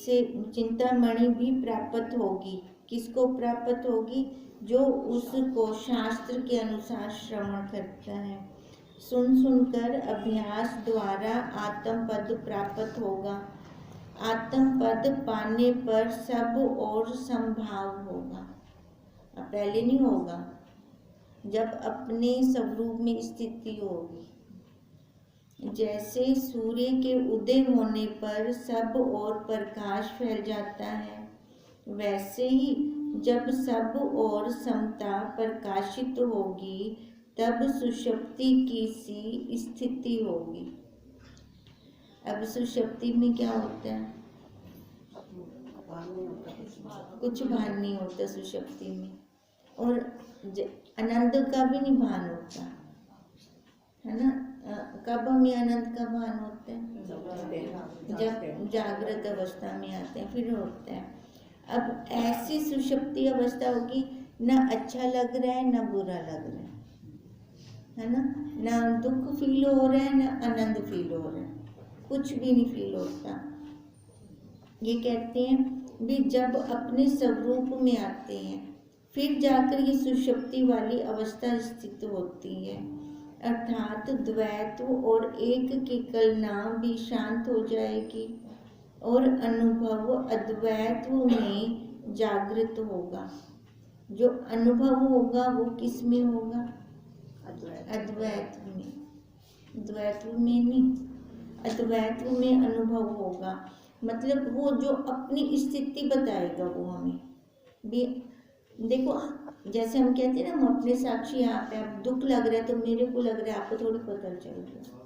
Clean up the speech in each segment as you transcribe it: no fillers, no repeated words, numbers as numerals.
से चिंतामणि भी प्राप्त होगी। किसको प्राप्त होगी? जो उसको शास्त्र के अनुसार श्रवण करता है। सुन सुनकर अभ्यास द्वारा आत्म पद प्राप्त होगा। आत्म पद पाने पर सब और संभाव होगा। अब पहले नहीं होगा, जब अपने स्वरूप में स्थिति होगी। जैसे सूर्य के उदय होने पर सब और प्रकाश फैल जाता है, वैसे ही जब सब और समता प्रकाशित होगी तब सुषुप्ति की सी स्थिति होगी। अब सुषुप्ति में क्या होता है? कुछ भान नहीं होता सुषुप्ति में, और आनंद का भी नहीं भान होता है ना। कब हमें आनंद का भान होता है? जब जागृत अवस्था में आते हैं फिर होता है। अब ऐसी सुषुप्ति अवस्था होगी, ना अच्छा लग रहा है ना बुरा लग रहा है ना, ना दुख फील हो रहा है ना आनंद फील हो रहा है, कुछ भी नहीं फील होता। ये कहते हैं भी जब अपने स्वरूप में आते हैं फिर जाकर ये सुषुप्ति वाली अवस्था स्थित होती है, अर्थात द्वैत्व और एक की कलना भी शांत हो जाएगी और अनुभव अद्वैत्व में जागृत होगा। जो अनुभव होगा वो किस में होगा? अद्वैत्व में, द्वैत्व में नहीं, अद्वैत्व में अनुभव होगा। मतलब वो जो अपनी स्थिति बताएगा वो हमें भी। देखो जैसे हम कहते हैं ना, हम अपने साक्षी यहाँ पे, आप दुख लग रहा है तो मेरे को लग रहा है, आपको थोड़ी पता चल रहा है।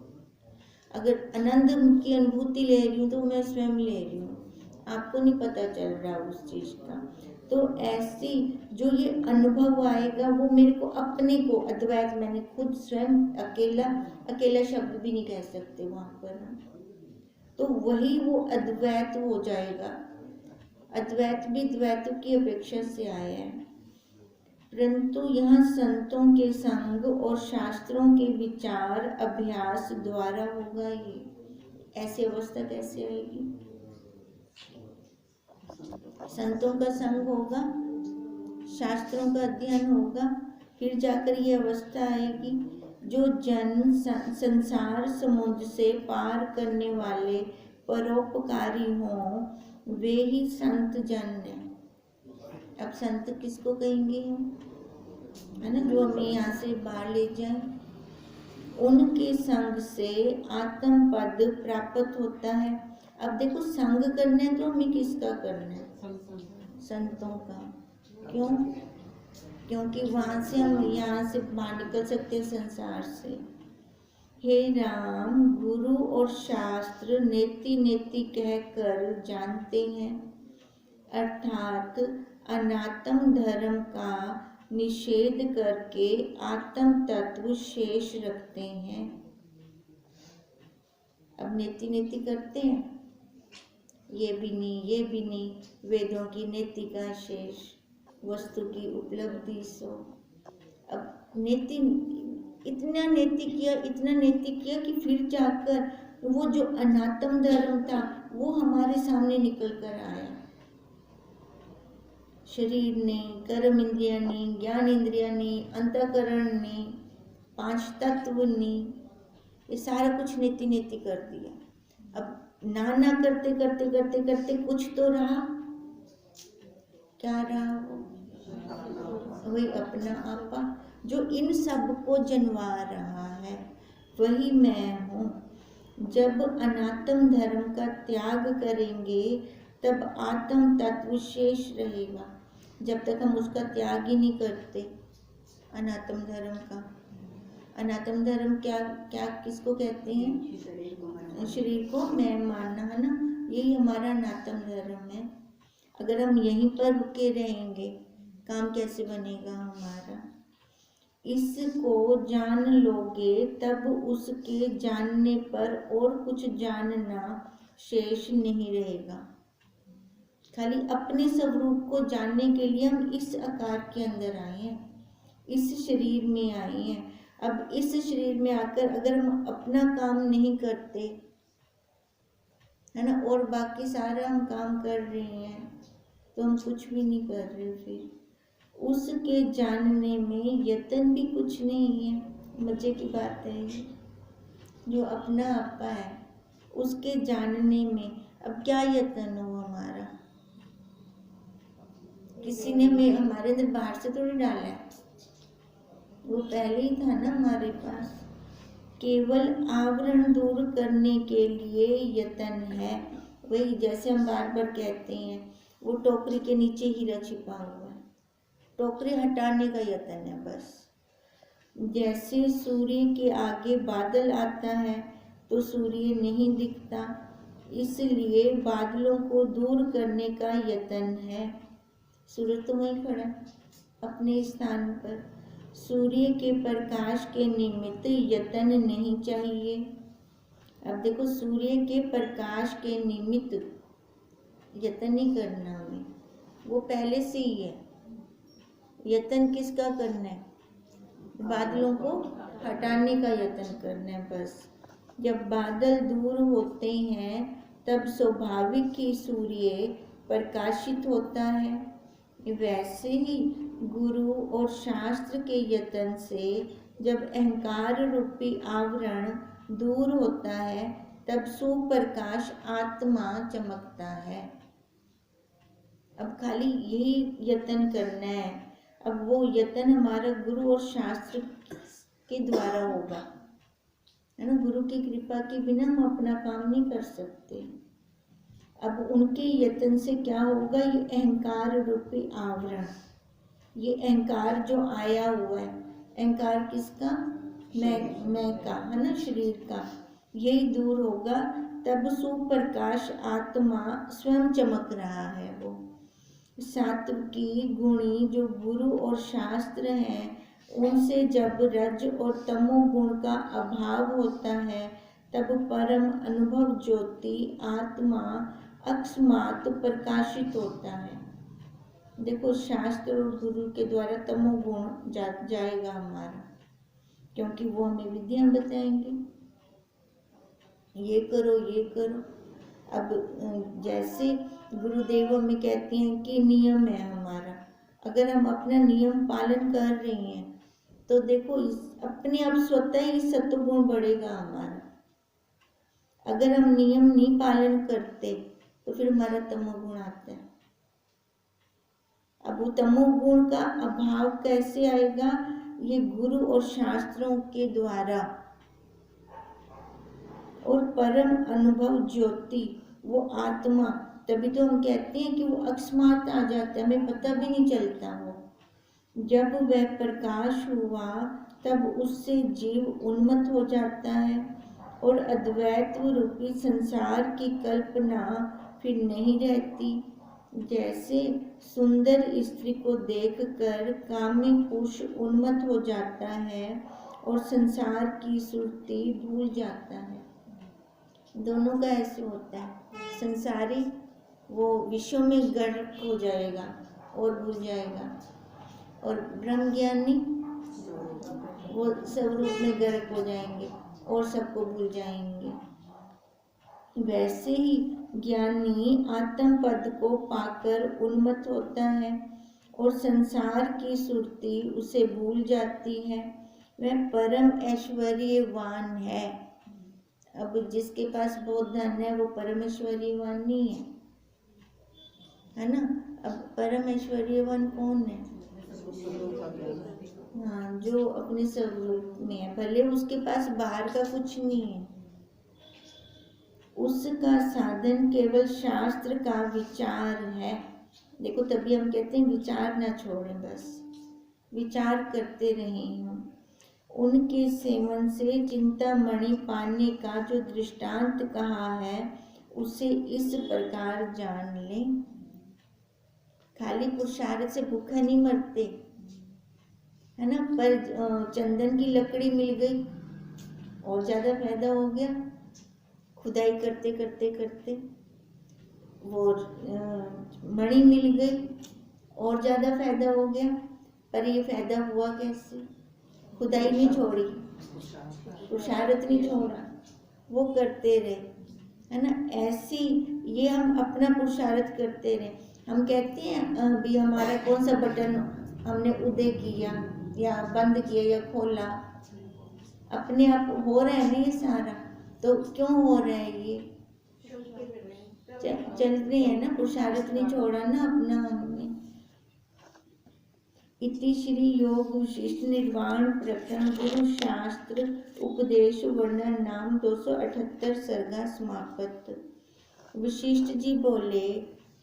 अगर आनंद की अनुभूति ले रही हूँ तो मैं स्वयं ले रही हूँ, आपको नहीं पता चल रहा उस चीज का। तो ऐसी जो ये अनुभव आएगा वो मेरे को अपने को अद्वैत, मैंने खुद स्वयं अकेला, अकेला शब्द भी नहीं कह सकते वहां पर, तो वही वो अद्वैत हो जाएगा। अद्वैत भी द्वैत की अपेक्षा से आया है, परंतु यहाँ संतों के संग और शास्त्रों के विचार अभ्यास द्वारा होगा। ये ऐसी अवस्था कैसे आएगी? संतों का संग होगा, शास्त्रों का अध्ययन होगा, फिर जाकर ये अवस्था आएगी। जो जन संसार समुद्र से पार करने वाले परोपकारी हों वे ही संत जन हैं। अब संत किसको कहेंगे हम, है ना, जो हमें यहाँ से बाहर ले जाए। उनके संग से आत्म पद प्राप्त होता है। अब देखो संग करना है तो हमें किसका करना है? संतों का। क्यों? क्योंकि वहां से हम यहाँ से बाहर निकल सकते हैं संसार से। हे राम, गुरु और शास्त्र नेति नेति कहकर जानते हैं, अर्थात अनात्म धर्म का निषेध करके आत्म तत्व शेष रखते हैं। अब नेति नेति करते हैं, ये भी नहीं ये भी नहीं, वेदों की नेति का शेष, वस्तु की उपलब्धि सो। अब नेति, इतना नेति किया, इतना नेति किया कि फिर जाकर वो जो अनात्म धर्म था वो हमारे सामने निकल कर आया। शरीर ने, कर्म इंद्रिया ने, ज्ञान इंद्रिया ने, अंतःकरण ने, पांच तत्व ने, ये सारा कुछ नेति नेति कर दिया। अब ना करते करते करते करते कुछ तो रहा, क्या रहा? वो वही अपना आपा जो इन सब को जन्मा रहा है, वही मैं हूँ। जब अनात्म धर्म का त्याग करेंगे तब आत्म तत्व शेष रहेगा। जब तक हम उसका त्याग ही नहीं करते अनात्म धर्म का। अनात्म धर्म क्या क्या किसको कहते हैं? शरीर को मैं मानना, है ना, यही हमारा अनात्म धर्म है। अगर हम यहीं पर रुके रहेंगे काम कैसे बनेगा हमारा? इसको जान लोगे तब उसके जानने पर और कुछ जानना शेष नहीं रहेगा। खाली अपने स्वरूप को जानने के लिए हम इस आकार के अंदर आए हैं, इस शरीर में आए हैं। अब इस शरीर में आकर अगर हम अपना काम नहीं करते, है ना, और बाकी सारा हम काम कर रहे हैं तो हम कुछ भी नहीं कर रहे। फिर उसके जानने में यतन भी कुछ नहीं है। मजे की बात है ये, जो अपना आपा है उसके जानने में अब क्या यतन हो हमारा? किसी ने हमारे अंदर बाहर से थोड़ी डाला है, वो पहले ही था ना हमारे पास। केवल आवरण दूर करने के लिए यतन है। वही जैसे हम बार बार कहते हैं, वो टोकरी के नीचे हीरा छिपा हुआ है, टोकरी हटाने का यतन है बस। जैसे सूर्य के आगे बादल आता है तो सूर्य नहीं दिखता, इसलिए बादलों को दूर करने का यतन है। सूर्य तो वहीं खड़ा अपने स्थान पर। सूर्य के प्रकाश के निमित्त यतन नहीं चाहिए। अब देखो, सूर्य के प्रकाश के निमित्त यतन नहीं करना हमें, वो पहले से ही है। यतन किसका करना है? बादलों को हटाने का यतन करना है बस। जब बादल दूर होते हैं तब स्वाभाविक ही सूर्य प्रकाशित होता है। वैसे ही गुरु और शास्त्र के यतन से जब अहंकार रूपी आवरण दूर होता है तब सुप्रकाश आत्मा चमकता है। अब खाली यही यतन करना है। अब वो यतन हमारा गुरु और शास्त्र के द्वारा होगा, है ना। गुरु की कृपा के बिना हम अपना काम नहीं कर सकते। अब उनके यतन से क्या होगा? ये अहंकार रूपी आवरण, ये अहंकार जो आया हुआ है, अहंकार किसका? मैं का, है ना, शरीर का, यही दूर होगा। तब सुप्रकाश आत्मा स्वयं चमक रहा है। वो सात्विकी गुणी जो गुरु और शास्त्र हैं, उनसे जब रज और तमोगुण का अभाव होता है तब परम अनुभव ज्योति आत्मा अकस्मात प्रकाशित होता है। देखो, शास्त्र और गुरु के द्वारा तमोगुण जाएगा हमारा, क्योंकि वो हमें विद्या बताएंगे, ये करो ये करो। अब जैसे गुरुदेव हमें कहते हैं कि नियम है हमारा, अगर हम अपना नियम पालन कर रहे हैं तो देखो अपने आप स्वतः ही सत्वगुण बढ़ेगा हमारा। अगर हम नियम नहीं पालन करते तो फिर हमारा तमोगुण आता है। अब वो तमोगुण का अभाव कैसे आएगा? ये गुरु और शास्त्रों के द्वारा। और परम अनुभव ज्योति वो आत्मा, तभी तो हम कहते हैं कि वो अकस्मात आ जाता है, हमें पता भी नहीं चलता। वो जब वह प्रकाश हुआ तब उससे जीव उन्मत्त हो जाता है और अद्वैत रूपी संसार की कल्पना फिर नहीं रहती। जैसे सुंदर स्त्री को देखकर कामी पुरुष उन्मत्त हो जाता है और संसार की सुरती भूल जाता है। दोनों का ऐसे होता है। संसारी वो विश्व में गर्क हो जाएगा और भूल जाएगा, और ब्रह्म ज्ञानी वो सब रूप में गर्क हो जाएंगे और सबको भूल जाएंगे। वैसे ही ज्ञानी आत्म पद को पाकर उन्मत्त होता है और संसार की सुरती उसे भूल जाती है। वह परम ऐश्वर्यवान है। अब जिसके पास बहुत धन है वो परम ऐश्वर्यवान नहीं है ना। अब परम ऐश्वर्यवान कौन है? हाँ, जो अपने स्वरूप में है, भले उसके पास बाहर का कुछ नहीं है। उसका साधन केवल शास्त्र का विचार है। देखो, तभी हम कहते हैं विचार ना छोड़ें, बस विचार करते रहें हम। उनके सेवन से चिंतामणि पाने का जो दृष्टांत कहा है उसे इस प्रकार जान लें। खाली पुरुषार्थ से भूखा नहीं मरते, है ना। पर चंदन की लकड़ी मिल गई और ज़्यादा फायदा हो गया। खुदाई करते करते करते वो मणि मिल गई और ज़्यादा फायदा हो गया। पर ये फायदा हुआ कैसे? खुदाई नहीं छोड़ी, पुरुषार्थ नहीं छोड़ा, वो करते रहे। है ना। ऐसी ये हम अपना पुरुषार्थ करते रहे। हम कहते हैं अभी हमारा कौन सा बटन हमने उदय किया या बंद किया या खोला, अपने आप हो रहा है ना ये सारा। तो क्यों हो रहा है ये? चल रही है ना, पुरुषार्थ नहीं छोड़ा ना अपना हमने। इति श्री योग विशिष्ट निर्वाण प्रकरण गुरु शास्त्र उपदेश वर्णन नाम 278 सर्गा समाप्त। वशिष्ठ जी बोले,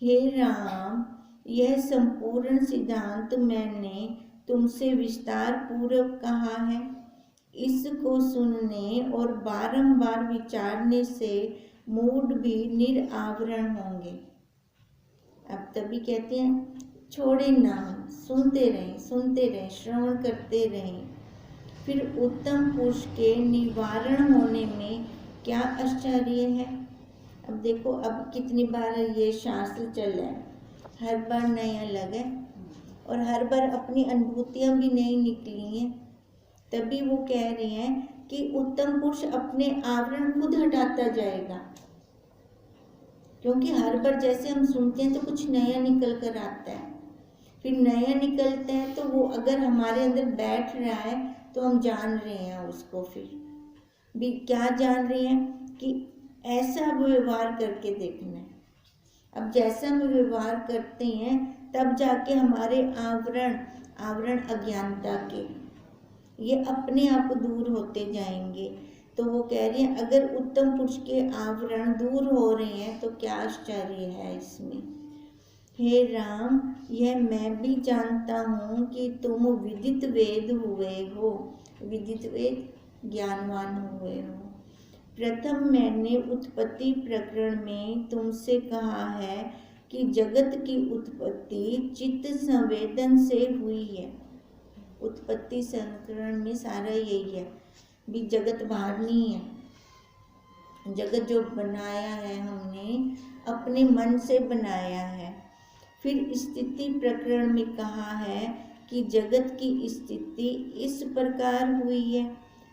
हे राम, यह संपूर्ण सिद्धांत मैंने तुमसे विस्तार पूर्वक कहा है। इसको सुनने और बारंबार विचारने से मूड भी निरावरण होंगे। अब तभी कहते हैं छोड़े ना, सुनते रहें, श्रवण करते रहें। फिर उत्तम पुरुष के निवारण होने में क्या आश्चर्य है। अब देखो, अब कितनी बार ये शास्त्र चल रहा है, हर बार नया अलग है और हर बार अपनी अनुभूतियाँ भी नई निकली हैं। तभी वो कह रहे हैं कि उत्तम पुरुष अपने आवरण खुद हटाता जाएगा, क्योंकि हर बार जैसे हम सुनते हैं तो कुछ नया निकल कर आता है। फिर नया निकलता है तो वो अगर हमारे अंदर बैठ रहा है तो हम जान रहे हैं उसको। फिर भी क्या जान रहे हैं कि ऐसा व्यवहार करके देखना है। अब जैसा हम व्यवहार करते हैं तब जाके हमारे आवरण अज्ञानता के ये अपने आप दूर होते जाएंगे। तो वो कह रही हैं अगर उत्तम पुरुष के आवरण दूर हो रहे हैं तो क्या आश्चर्य है इसमें। हे राम, यह मैं भी जानता हूँ कि तुम विदित वेद हुए हो, विदित वेद ज्ञानवान हुए हो। प्रथम मैंने उत्पत्ति प्रकरण में तुमसे कहा है कि जगत की उत्पत्ति चित्त संवेदन से हुई है। उत्पत्ति संकरण में सारा यही है, भी जगत बाहर नहीं है। जगत जो बनाया है हमने अपने मन से बनाया है। फिर स्थिति प्रकरण में कहा है कि जगत की स्थिति इस प्रकार हुई है।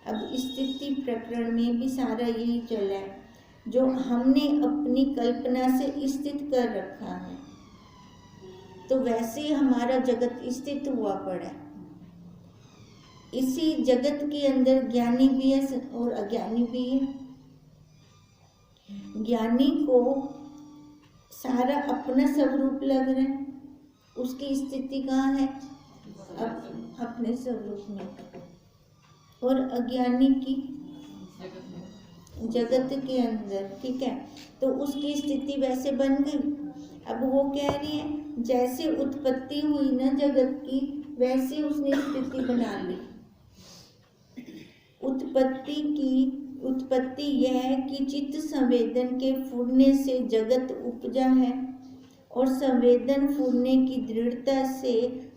अब स्थिति प्रकरण में भी सारा यही चला है, जो हमने अपनी कल्पना से स्थित कर रखा है, तो वैसे ही हमारा जगत स्थित हुआ पड़ा है। इसी जगत के अंदर ज्ञानी भी है और अज्ञानी भी है। ज्ञानी को सारा अपना स्वरूप लग रहा है, उसकी स्थिति कहाँ है? अपने स्वरूप में। और अज्ञानी की जगत के अंदर, ठीक है। तो उसकी स्थिति वैसे बन गई। अब वो कह रही है जैसे उत्पत्ति हुई ना जगत की, वैसे उसने स्थिति बना ली। उत्पत्ति यह है कि चित्त संवेदन के फूटने से जगत उपजा है और संवेदन फूटने की दृढ़ता से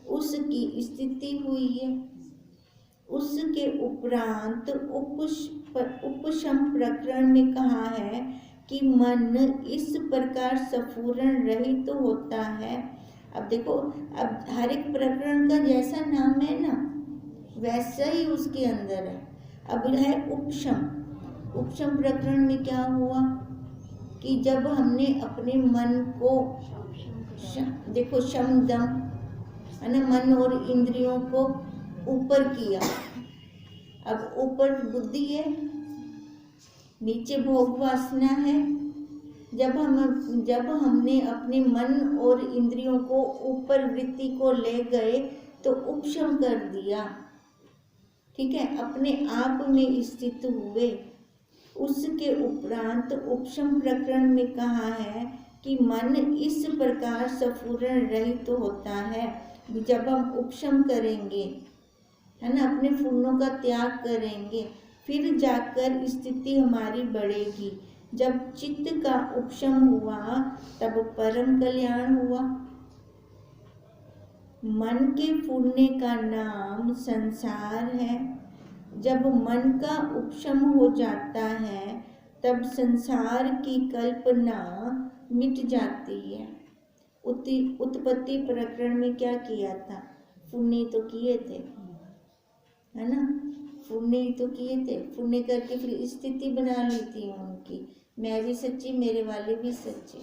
उसकी स्थिति हुई है। उसके उपरांत उपशम प्रकरण में कहा है कि मन इस प्रकार स्फुरण रहित तो होता है। अब देखो, अब हर एक प्रकरण का जैसा नाम है ना, वैसा ही उसके अंदर है। अब है उपशम प्रकरण में क्या हुआ कि जब हमने अपने मन को देखो शम दम है ना, मन और इंद्रियों को ऊपर किया। अब ऊपर बुद्धि है, नीचे भोग वासना है। जब हमने अपने मन और इंद्रियों को ऊपर वृत्ति को ले गए तो उपशम कर दिया, ठीक है, अपने आप में स्थित हुए। उसके उपरांत उपशम प्रकरण में कहा है कि मन इस प्रकार स्फुरण रहित तो होता है। जब हम उपशम करेंगे, है ना, अपने फूलों का त्याग करेंगे, फिर जाकर स्थिति हमारी बढ़ेगी। जब चित्त का उपशम हुआ तब परम कल्याण हुआ। मन के फूलने का नाम संसार है। जब मन का उपशम हो जाता है तब संसार की कल्पना मिट जाती है। उत्पत्ति प्रकरण में क्या किया था? पुण्य तो किए थे, है ना, पुण्य तो किए थे। पुण्य करके फिर स्थिति बना ली थी उनकी, मैं भी सच्ची, मेरे वाले भी सच्चे।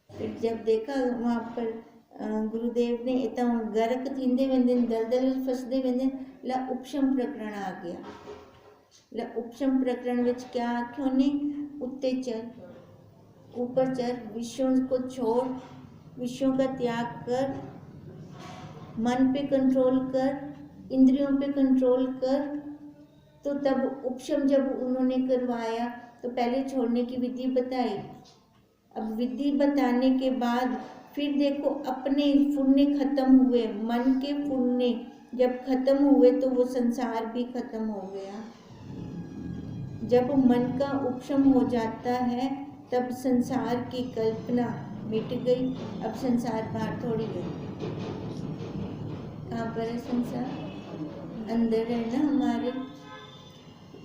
फिर जब देखा वहाँ पर गुरुदेव ने इतना गरक थींदे वेंदे दलदल फसदे वेंदे ला उपशम प्रकरण आ गया। ला उपशम प्रकरण विच क्या आख्यो ने, उत्ते चल, ऊपर चल, विषयों को छोड़, विषयों का त्याग कर, मन पे कंट्रोल कर, इंद्रियों पे कंट्रोल कर। तो तब उपशम जब उन्होंने करवाया तो पहले छोड़ने की विधि बताई। अब विधि बताने के बाद फिर देखो अपने फुरने खत्म हुए, मन के फुरने जब खत्म हुए तो वो संसार भी खत्म हो गया। जब मन का उपशम हो जाता है तब संसार की कल्पना मिट गई। अब संसार बाहर थोड़ी है, कहाँ पर है संसार? अंदर है ना हमारे।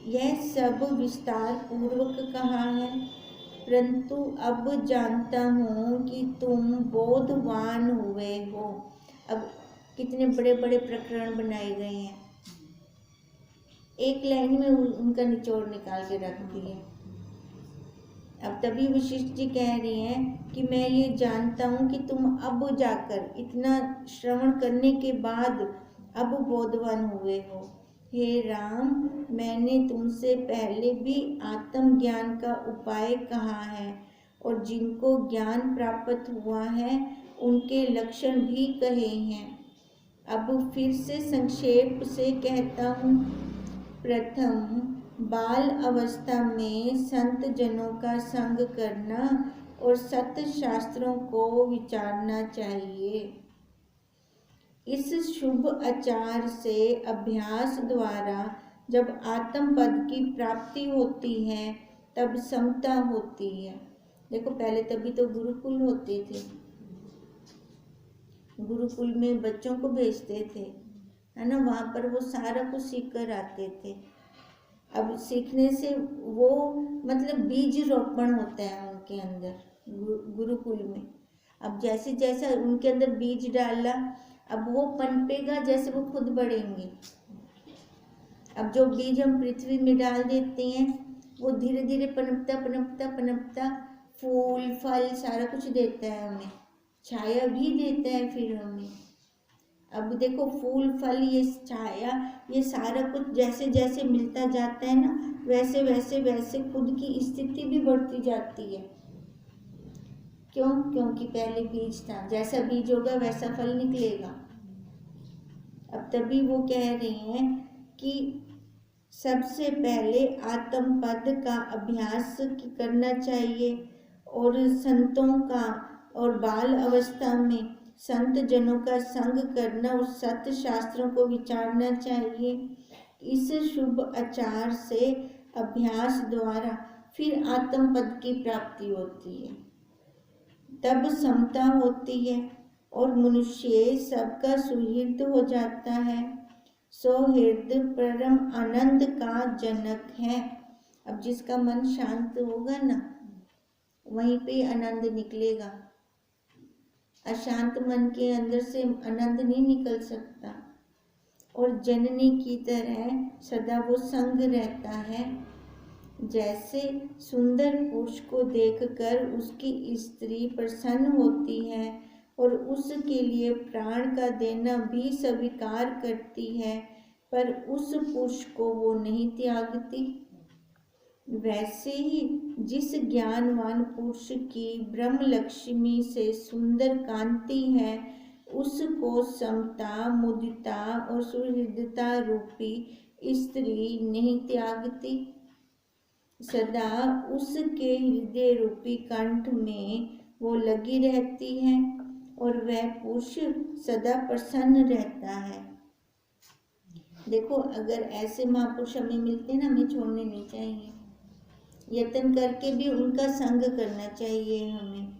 यह सब विस्तार पूर्वक कहा है, परंतु अब जानता हूँ कि तुम बोधवान हुए हो। अब कितने बड़े बड़े प्रकरण बनाए गए हैं, एक लाइन में उनका निचोड़ निकाल के रख दिए। अब तभी वशिष्ठ जी कह रही हैं कि मैं ये जानता हूँ कि तुम अब जाकर इतना श्रवण करने के बाद अब बोधवान हुए हो। हे राम, मैंने तुमसे पहले भी आत्मज्ञान का उपाय कहा है और जिनको ज्ञान प्राप्त हुआ है उनके लक्षण भी कहे हैं। अब फिर से संक्षेप से कहता हूँ। प्रथम, बाल अवस्था में संत जनों का संग करना और सत शास्त्रों को विचारना चाहिए। इस शुभ आचार से अभ्यास द्वारा जब आत्म पद की प्राप्ति होती है तब समता होती है। देखो पहले तभी तो गुरुकुल होते थे, गुरुकुल में बच्चों को भेजते थे, है ना, वहाँ पर वो सारा कुछ सीख कर आते थे। अब सीखने से वो मतलब बीज रोपण होता है उनके अंदर गुरुकुल में। अब जैसे जैसा उनके अंदर बीज डाला अब वो पनपेगा, जैसे वो खुद बढ़ेंगे। अब जो बीज हम पृथ्वी में डाल देते हैं वो धीरे धीरे पनपता पनपता पनपता फूल फल सारा कुछ देता है हमें, छाया भी देता है फिर हमें। अब देखो फूल फल ये छाया ये सारा कुछ जैसे जैसे मिलता जाता है ना, वैसे वैसे वैसे खुद की स्थिति भी बढ़ती जाती है। क्यों? क्योंकि पहले बीज था, जैसा बीज होगा वैसा फल निकलेगा। अब तभी वो कह रहे हैं कि सबसे पहले आत्म पद का अभ्यास करना चाहिए और संतों का और बाल अवस्था में संत जनों का संग करना और सत्य शास्त्रों को विचारना चाहिए। इस शुभ आचार से अभ्यास द्वारा फिर आत्म पद की प्राप्ति होती है, तब समता होती है और मनुष्य सबका सुहृद हो जाता है। सौहृद परम आनंद का जनक है। अब जिसका मन शांत होगा ना वहीं पे आनंद निकलेगा। अशांत मन के अंदर से आनंद नहीं निकल सकता। और जननी की तरह सदा वो संग रहता है। जैसे सुंदर पुरुष को देखकर उसकी स्त्री प्रसन्न होती है और उसके लिए प्राण का देना भी स्वीकार करती है, पर उस पुरुष को वो नहीं त्यागती, वैसे ही जिस ज्ञानवान पुरुष की ब्रह्म लक्ष्मी से सुंदर कांति है उसको समता मुदिता और सुहृदता रूपी स्त्री नहीं त्यागती। सदा उसके हृदय रूपी कंठ में वो लगी रहती है और वह पुरुष सदा प्रसन्न रहता है। देखो अगर ऐसे महापुरुष हमें मिलते ना, हमें छोड़ने नहीं चाहिए, यत्न करके भी उनका संग करना चाहिए हमें।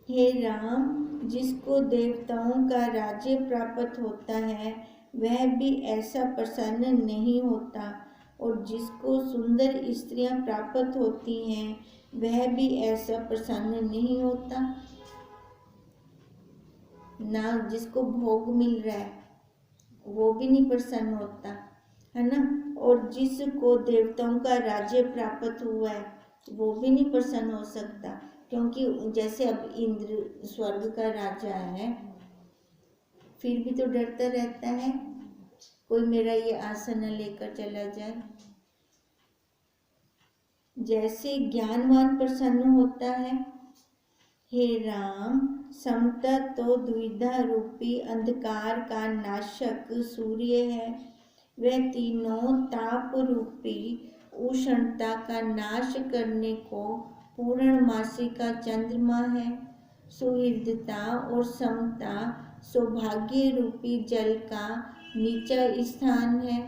हे राम, जिसको देवताओं का राज्य प्राप्त होता है वह भी ऐसा प्रसन्न नहीं होता और जिसको सुंदर स्त्रियां प्राप्त होती हैं वह भी ऐसा प्रसन्न नहीं होता। ना जिसको भोग मिल रहा है वो भी नहीं प्रसन्न होता, है ना। और जिसको देवताओं का राज्य प्राप्त हुआ है वो भी नहीं प्रसन्न हो सकता, क्योंकि जैसे अब इंद्र स्वर्ग का राजा है, फिर भी तो डरता रहता है कोई मेरा ये आसन न लेकर चला जाए। जैसे ज्ञानवान प्रसन्न होता है, हे राम, समता तो द्विधा रूपी अंधकार का नाशक सूर्य है, वह तीनों ताप रूपी उष्णता का नाश करने को पूर्णमासी का चंद्रमा है। सुहृदता और समता सौभाग्य रूपी जल का नीचा स्थान है।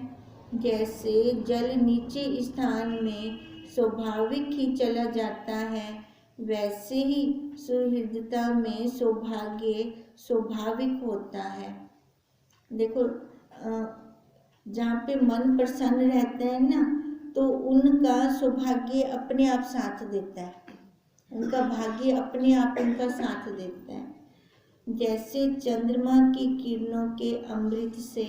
जैसे जल नीचे स्थान में स्वाभाविक ही चला जाता है, वैसे ही सुहृदता में सौभाग्य स्वाभाविक होता है। देखो, जहाँ पे मन प्रसन्न रहता है ना, तो उनका सौभाग्य अपने आप साथ देता है, उनका भाग्य अपने आप उनका साथ देता है। जैसे चंद्रमा की किरणों के अमृत से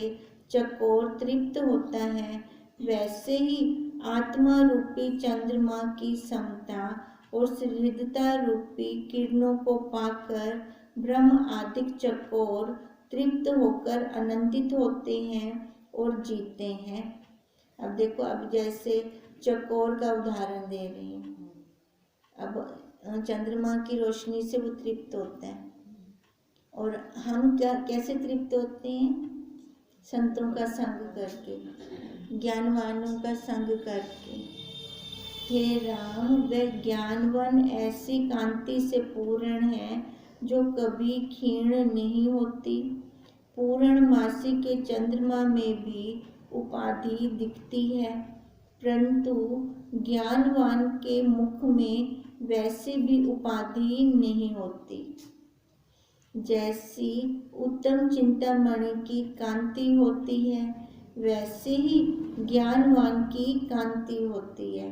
चकोर तृप्त होता है, वैसे ही आत्मा रूपी चंद्रमा की समता और सुहृदता रूपी किरणों को पाकर ब्रह्म आदिक चकोर तृप्त होकर आनंदित होते हैं और जीते हैं। अब देखो, अब जैसे चकोर का उदाहरण दे रही हूँ। अब चंद्रमा की रोशनी से वो तृप्त होता है, और हम कैसे तृप्त होते हैं? संतों का संग करके, ज्ञानवानों का संग करके। हे राम, वह ज्ञानवान ऐसी कांति से पूर्ण है जो कभी क्षीण नहीं होती। पूर्णमासी के चंद्रमा में भी उपाधि दिखती है, परंतु ज्ञानवान के मुख में वैसे भी उपाधि नहीं होती। जैसी उत्तम चिंतामणि की कांति होती है, वैसे ही ज्ञानवान की कांति होती है।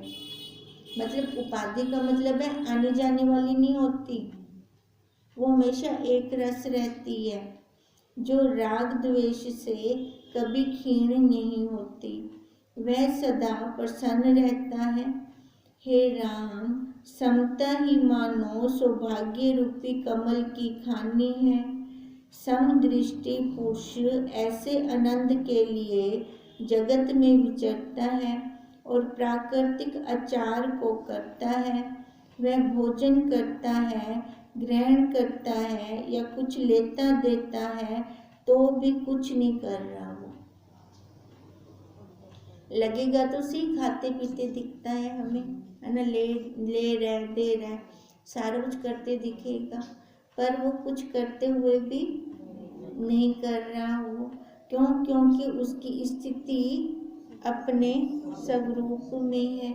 मतलब उपाधि का मतलब है आने जाने वाली नहीं होती, वो हमेशा एक रस रहती है, जो राग द्वेष से कभी क्षीण नहीं होती, वह सदा प्रसन्न रहता है। हे राम, समता ही मानो सौभाग्य रूपी कमल की खानी है। समदृष्टि पुरुष ऐसे आनंद के लिए जगत में विचरता है और प्राकृतिक आचार को करता है। वह भोजन करता है, ग्रहण करता है या कुछ लेता देता है, तो भी कुछ नहीं कर रहा। वो लगेगा तो सही, खाते पीते दिखता है हमें, है ना, ले रहा, दे रहा, सारा कुछ करते दिखेगा, पर वो कुछ करते हुए भी नहीं कर रहा। वो क्यों? क्योंकि उसकी स्थिति अपने स्वरूप में है।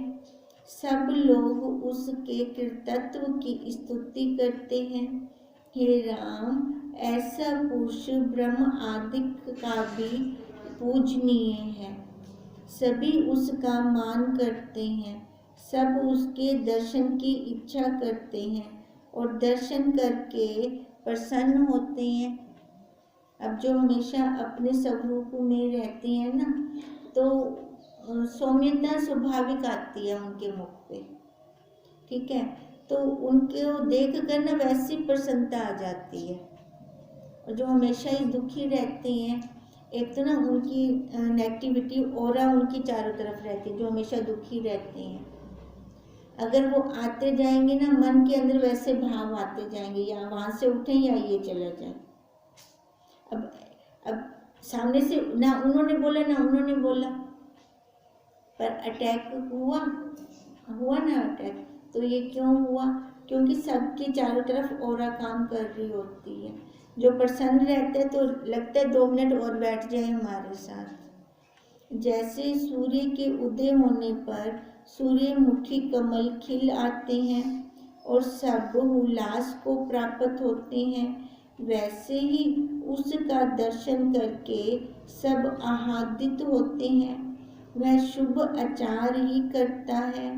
सब लोग उसके कृतत्व की स्तुति करते हैं। हे राम, ऐसा पुरुष ब्रह्म आदिक का भी पूजनीय है। सभी उसका मान करते हैं, सब उसके दर्शन की इच्छा करते हैं और दर्शन करके प्रसन्न होते हैं। अब जो हमेशा अपने स्वरूप में रहते हैं ना, तो सौम्यता स्वाभाविक आती है उनके मुख पे, ठीक है, तो उनके देख कर ना वैसी प्रसन्नता आ जाती है। और जो हमेशा ही दुखी रहते हैं, एक तो ना उनकी नेगेटिविटी ऑरा उनकी चारों तरफ रहती है, जो हमेशा दुखी रहते हैं, अगर वो आते जाएंगे ना, मन के अंदर वैसे भाव आते जाएंगे, या वहाँ से उठें या ये चला जाए। अब सामने से ना उन्होंने बोला, पर अटैक हुआ ना अटैक, तो ये क्यों हुआ? क्योंकि सबके चारों तरफ ऑरा काम कर रही होती है। जो प्रसन्न रहते हैं तो लगता है 2 मिनट और बैठ जाए हमारे साथ। जैसे सूर्य के उदय होने पर सूर्यमुखी कमल खिल आते हैं और सब उल्लास को प्राप्त होते हैं, वैसे ही उसका दर्शन करके सब आह्लादित होते हैं। वह शुभ आचार ही करता है,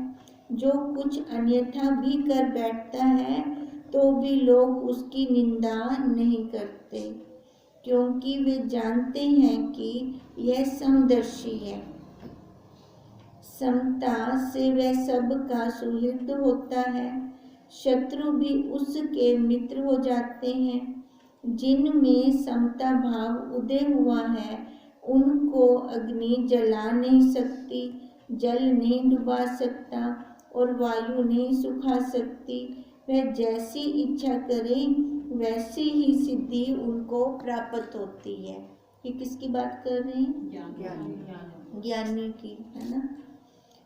जो कुछ अन्यथा भी कर बैठता है तो भी लोग उसकी निंदा नहीं करते, क्योंकि वे जानते हैं कि यह समदर्शी है। समता से वह सब का सुहृद होता है, शत्रु भी उसके मित्र हो जाते हैं। जिनमें समता भाव उदय हुआ है, उनको अग्नि जला नहीं सकती, जल नहीं डुबा सकता और वायु नहीं सुखा सकती। वह जैसी इच्छा करें वैसी ही सिद्धि उनको प्राप्त होती है। ये किसकी बात कर रहे हैं? ज्ञानी की, है ना।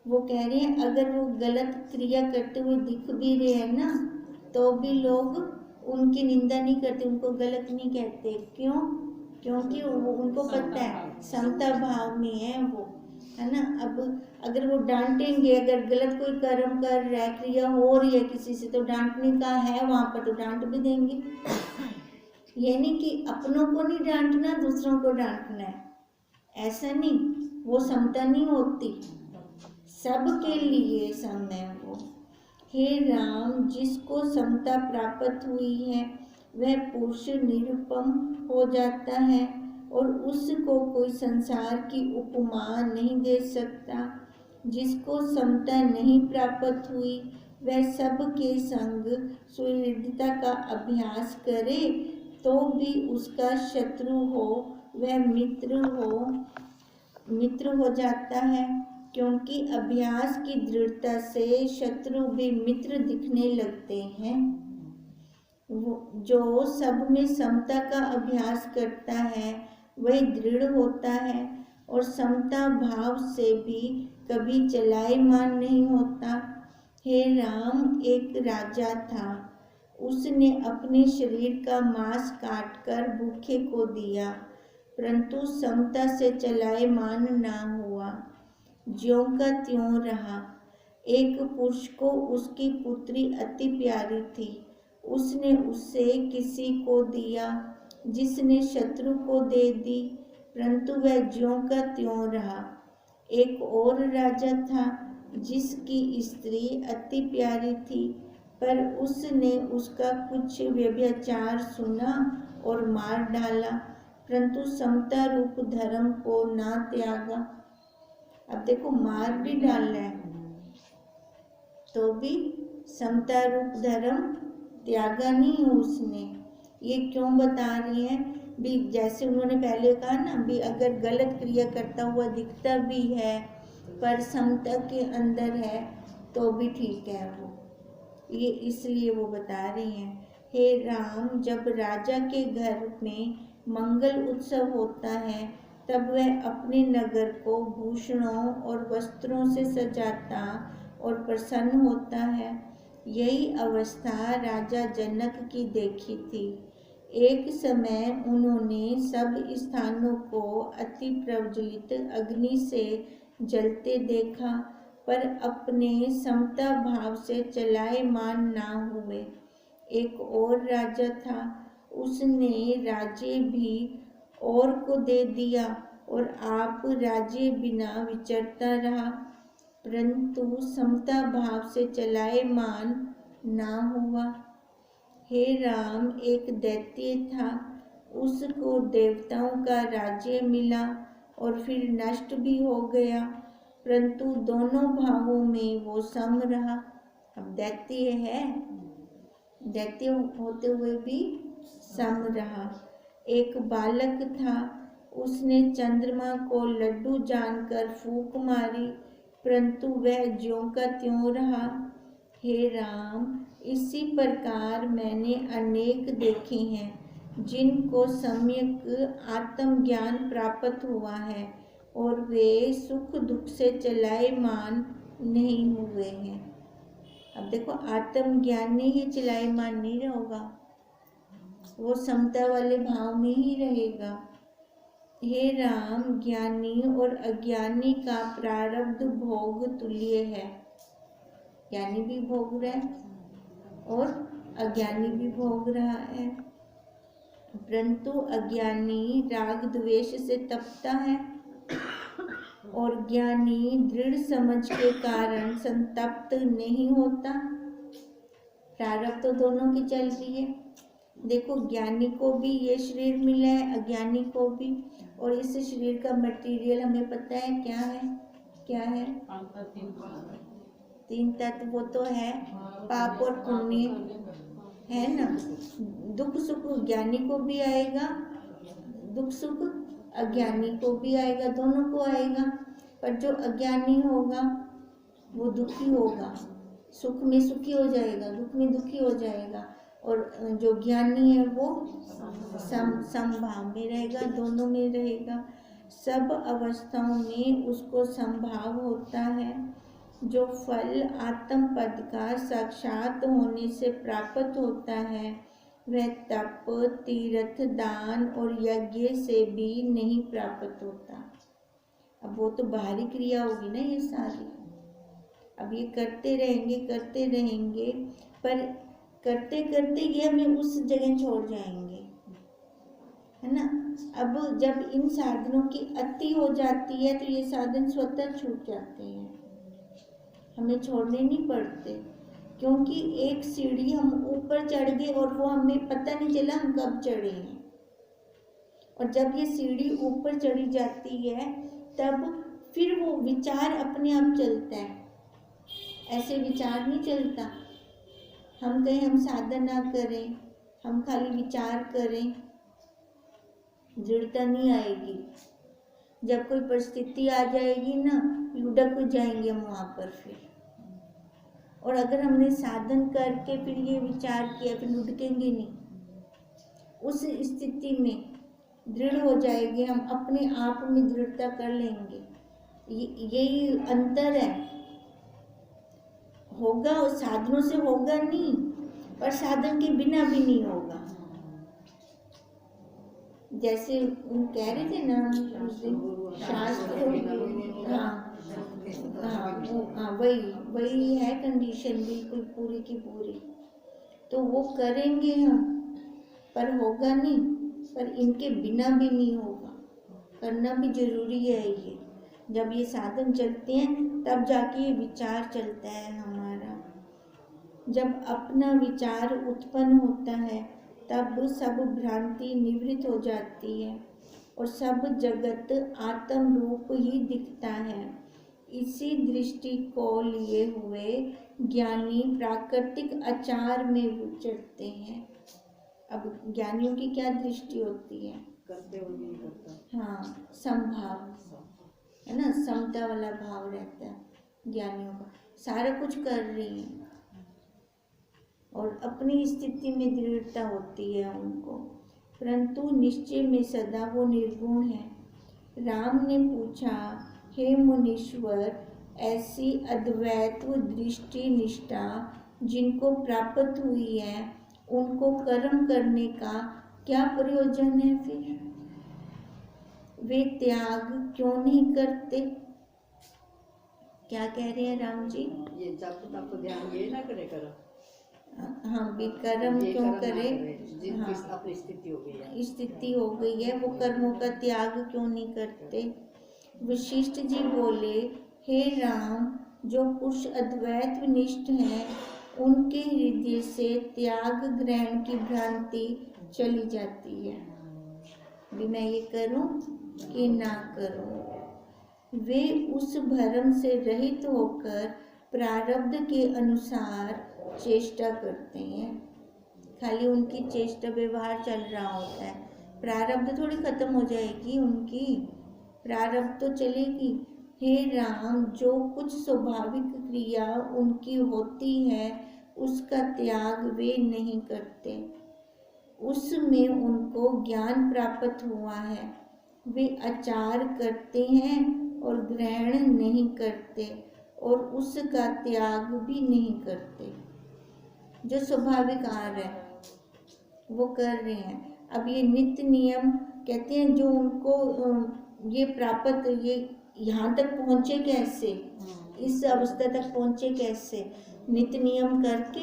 वो कह रहे हैं अगर वो गलत क्रिया करते हुए दिख भी रहे हैं ना, तो भी लोग उनकी निंदा नहीं करते, उनको गलत नहीं कहते। क्यों? क्योंकि उनको पता है समता भाव में है वो, है ना। अब अगर वो डांटेंगे, अगर गलत कोई कर्म कर रहा है, क्रिया हो रही है किसी से, तो डांटने का है वहां पर, तो डांट भी देंगे। ये नहीं कि अपनों को नहीं डांटना, दूसरों को डांटना है, ऐसा नहीं, वो समता नहीं होती। सबके लिए सम है वो। हे राम, जिसको समता प्राप्त हुई है वह पुरुष निरुपम हो जाता है और उसको कोई संसार की उपमा नहीं दे सकता। जिसको समता नहीं प्राप्त हुई वह सबके संग सुहृदता का अभ्यास करे तो भी उसका शत्रु हो वह मित्र हो जाता है, क्योंकि अभ्यास की दृढ़ता से शत्रु भी मित्र दिखने लगते हैं। जो सब में समता का अभ्यास करता है वही दृढ़ होता है और समता भाव से भी कभी चलायमान नहीं होता। हे राम, एक राजा था, उसने अपने शरीर का मांस काटकर भूखे को दिया, परंतु समता से चलायमान ना हुआ, ज्यों का त्यों रहा। एक पुरुष को उसकी पुत्री अति प्यारी थी, उसने उसे किसी को दिया, जिसने शत्रु को दे दी, परंतु वह ज्यों का त्यों रहा। एक और राजा था, जिसकी स्त्री अति प्यारी थी, पर उसने उसका कुछ व्यभिचार सुना और मार डाला, परंतु समता रूप धर्म को ना त्यागा। अब देखो, मार भी डालना है तो भी समता रूप धर्म त्यागा नहीं हो उसने। ये क्यों बता रही है भी? जैसे उन्होंने पहले कहा ना भी, अगर गलत क्रिया करता हुआ दिखता भी है पर समता के अंदर है तो भी ठीक है वो। ये इसलिए वो बता रही हैं। हे राम, जब राजा के घर में मंगल उत्सव होता है तब वह अपने नगर को भूषणों और वस्त्रों से सजाता और प्रसन्न होता है। यही अवस्था राजा जनक की देखी थी। एक समय उन्होंने सब स्थानों को अति प्रज्वलित अग्नि से जलते देखा, पर अपने समता भाव से चलायमान ना हुए। एक और राजा था, उसने राज्य भी और को दे दिया और आप राज्य बिना विचरता रहा, परंतु समता भाव से चलायमान ना हुआ। हे राम, एक दैत्य था, उसको देवताओं का राज्य मिला और फिर नष्ट भी हो गया, परंतु दोनों भावों में वो सम रहा। अब दैत्य है, दैत्य होते हुए भी सम रहा। एक बालक था, उसने चंद्रमा को लड्डू जानकर फूंक मारी, परंतु वह ज्यों का त्यों रहा। हे राम, इसी प्रकार मैंने अनेक देखे हैं जिनको सम्यक आत्मज्ञान प्राप्त हुआ है और वे सुख दुख से चलायमान नहीं हुए हैं। अब देखो, आत्मज्ञानी ही चलायमान नहीं होगा, वो समता वाले भाव में ही रहेगा। हे राम, ज्ञानी और अज्ञानी का प्रारब्ध भोग तुल्य है। ज्ञानी भी भोग रहा है और अज्ञानी भी भोग रहा है, परंतु अज्ञानी राग द्वेष से तपता है और ज्ञानी दृढ़ समझ के कारण संतप्त नहीं होता। प्रारब्ध तो दोनों की चल रही है। देखो, ज्ञानी को भी ये शरीर मिला है, अज्ञानी को भी, और इस शरीर का मटेरियल हमें पता है क्या है, क्या है? 3 तत्व वो तो है पाप और पुण्य, है ना। दुख सुख ज्ञानी को भी आएगा, दुख सुख अज्ञानी को भी आएगा, दोनों को आएगा। पर जो अज्ञानी होगा वो दुखी होगा, सुख में सुखी हो जाएगा, दुख में दुखी हो जाएगा। और जो ज्ञानी है वो समभाव में रहेगा, दोनों में रहेगा। सब अवस्थाओं में उसको समभाव होता है। जो फल आत्म पद का साक्षात होने से प्राप्त होता है वह तप, तीर्थ, दान और यज्ञ से भी नहीं प्राप्त होता। अब वो तो बाहरी क्रिया होगी ना ये सारी। अब ये करते रहेंगे, पर करते करते ये हमें उस जगह छोड़ जाएंगे, है ना। अब जब इन साधनों की अति हो जाती है तो ये साधन स्वतः छूट जाते हैं, हमें छोड़ने नहीं पड़ते। क्योंकि एक सीढ़ी हम ऊपर चढ़ गए और वो हमें पता नहीं चला हम कब चढ़े हैं। और जब ये सीढ़ी ऊपर चढ़ी जाती है तब फिर वो विचार अपने आप चलता है, ऐसे विचार नहीं चलता। हम कहें हम साधना ना करें, हम खाली विचार करें, दृढ़ता नहीं आएगी। जब कोई परिस्थिति आ जाएगी ना, लुढ़क जाएंगे हम वहाँ पर फिर। और अगर हमने साधन करके फिर ये विचार किया, फिर लुढ़केंगे नहीं। उस स्थिति में दृढ़ हो जाएंगे हम, अपने आप में दृढ़ता कर लेंगे। यही अंतर है। होगा और साधनों से होगा नहीं, पर साधन के बिना भी नहीं होगा। जैसे कह रहे थे ना उस दिन शास्त्र, वही है कंडीशन, बिल्कुल पूरी की पूरी। तो वो करेंगे हम, पर होगा नहीं, पर इनके बिना भी नहीं होगा। करना भी जरूरी है ये। जब ये साधन चलते हैं तब जाके ये विचार चलता है हमारा। जब अपना विचार उत्पन्न होता है तब सब भ्रांति निवृत्त हो जाती है और सब जगत आत्म रूप ही दिखता है। इसी दृष्टि को लिए हुए ज्ञानी प्राकृतिक आचार में विचरते हैं। अब ज्ञानियों की क्या दृष्टि होती है? करते हुए नहीं करता। हाँ, समभाव, है ना, समता वाला भाव रहता है ज्ञानियों का। सारा कुछ कर रही है और अपनी स्थिति में दृढ़ता होती है उनको, परंतु निश्चय में सदा वो निर्गुण है। राम ने पूछा, हे मुनीश्वर, ऐसी अद्वैत दृष्टि निष्ठा जिनको प्राप्त हुई है उनको कर्म करने का क्या प्रयोजन है? फिर वे त्याग क्यों नहीं करते? क्या कह रहे हैं राम जी? ये जब तक ध्यान ये ना करे करो। हाँ, भी कर्म क्यों करे? जिनकी अपनी स्थिति हो गई है, स्थिति हो गई है, वो कर्मों का त्याग क्यों नहीं करते? वशिष्ठ जी बोले, हे राम, जो पुरुष अद्वैत निष्ठ हैं उनके हृदय से त्याग ग्रहण की भ्रांति चली जाती है। भी मैं ये करूं कि ना करूं। वे उस भ्रम से रहित होकर प्रारब्ध के अनुसार चेष्टा करते हैं। खाली उनकी चेष्टा व्यवहार चल रहा होता है, प्रारब्ध थोड़ी खत्म हो जाएगी उनकी, प्रारब्ध तो चलेगी। हे राम, जो कुछ स्वाभाविक क्रिया उनकी होती है उसका त्याग वे नहीं करते, उसमें उनको ज्ञान प्राप्त हुआ है। वे आचार करते हैं और ग्रहण नहीं करते और उसका त्याग भी नहीं करते। जो स्वाभाविक आ रहा है वो कर रहे हैं। अब ये नित्य नियम कहते हैं, जो उनको ये प्राप्त, ये यहाँ तक पहुँचे कैसे, इस अवस्था तक पहुँचे कैसे? नित्य नियम करके,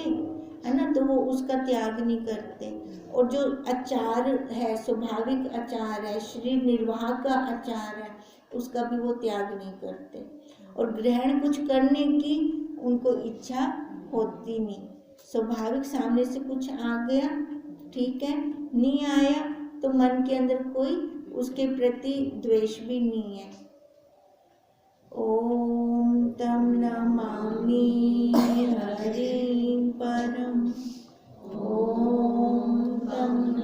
है ना, तो वो उसका त्याग नहीं करते। और जो आचार है, स्वाभाविक आचार है, शरीर निर्वाह का आचार है, उसका भी वो त्याग नहीं करते। और ग्रहण कुछ करने की उनको इच्छा होती नहीं। स्वाभाविक सामने से कुछ आ गया, ठीक है, नहीं आया तो मन के अंदर कोई उसके प्रति द्वेष भी नहीं है। ॐ तं नमामि हरिं परम् ॐ तं